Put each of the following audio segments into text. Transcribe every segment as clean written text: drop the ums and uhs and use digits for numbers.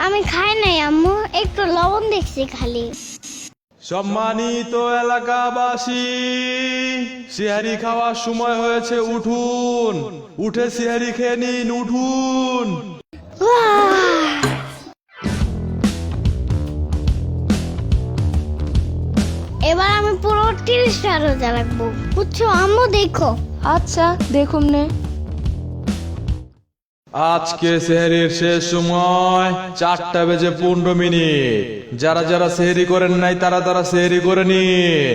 আমি খাই নাই আম্মু, একটু লবণ দেখছি খালি। সম্মানিত এলাকাবাসী, সিহারি খাওয়ার সময় হয়েছে, উঠুন, উঠে সিহারি খেয়ে নিন, উঠুন। এবার আমি পুরো 30টা রোজা রাখবো, বুঝছো আম্মু? দেখো। আচ্ছা দেখুন নে। আজকে সেহরির শেষ সময় 4:15। যারা যারা সেহরি করেন নাই তারা তারা সেহরি করে নিন।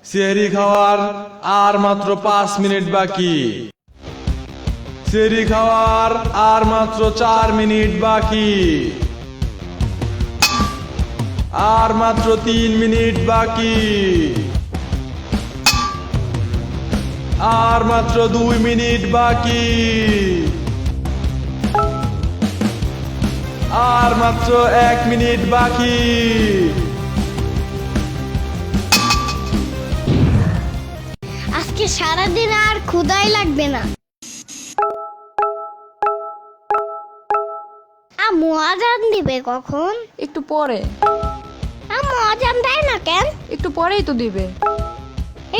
সেহরি খাওয়ার আর মাত্র 5 মিনিট বাকি। সেহরি খাওয়ার আর মাত্র 4 মিনিট বাকি। আর মাত্র 3 মিনিট বাকি। আর মাত্র 2 মিনিট বাকি। আর মাত্র 1 মিনিট বাকি। আজকে সারাদিন আর ক্ষুধাই লাগবে না। আম্মু আজান দিবে কখন? একটু পরে। আম্মু আজান দেয় না কেন? একটু পরেই তো দিবে।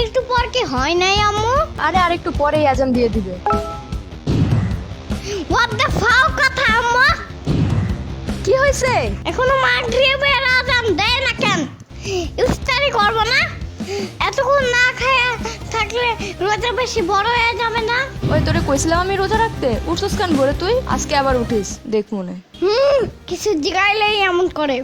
একটু পর কি হয় নাই আম্মু? আরে আর একটু পরেই আজান দিয়ে দিবে। হোয়াট দ্য ফাও কথা আম্মু? কি হয়েছে? এখনো মাগরিবের আজান দেয় না কেন? ইফতারি করব না? এতক্ষণ না খায়া থাকলে রোজা বেশি বড় হয়ে যাবে না? ওই তোরে কইছিলাম আমি রোজা রাখতে, উঠছস কেন ভোরে তুই? আজকে আবার উঠিস, দেখ মনে। কিছু জিগাইলেই এমন করে।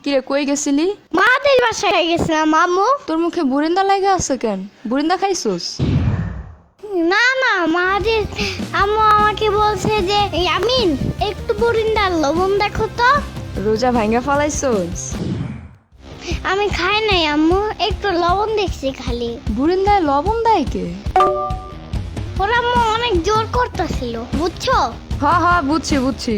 কিরে কই গেছিলি? মাদের বাসায় গেছিলাম আম্মু। তোর মুখে বুরিন্দা লাগা আছে কেন? বুরিন্দা খাইছস? না না, মাদের আম্মু আমাকে বলছে যে ইয়ামিন একটু বরিন্দার লবণ দেখো তো। রোজা ভাঙ্গা ফালাইছস? আমি খাই নাই আম্মু, একটু লবণ দেখছি খালি। বুরিন্দায় লবণ দেয় কে? ওরা আম্মু অনেক জোর করতেছিল, বুঝছো? হ্যাঁ বুঝছি।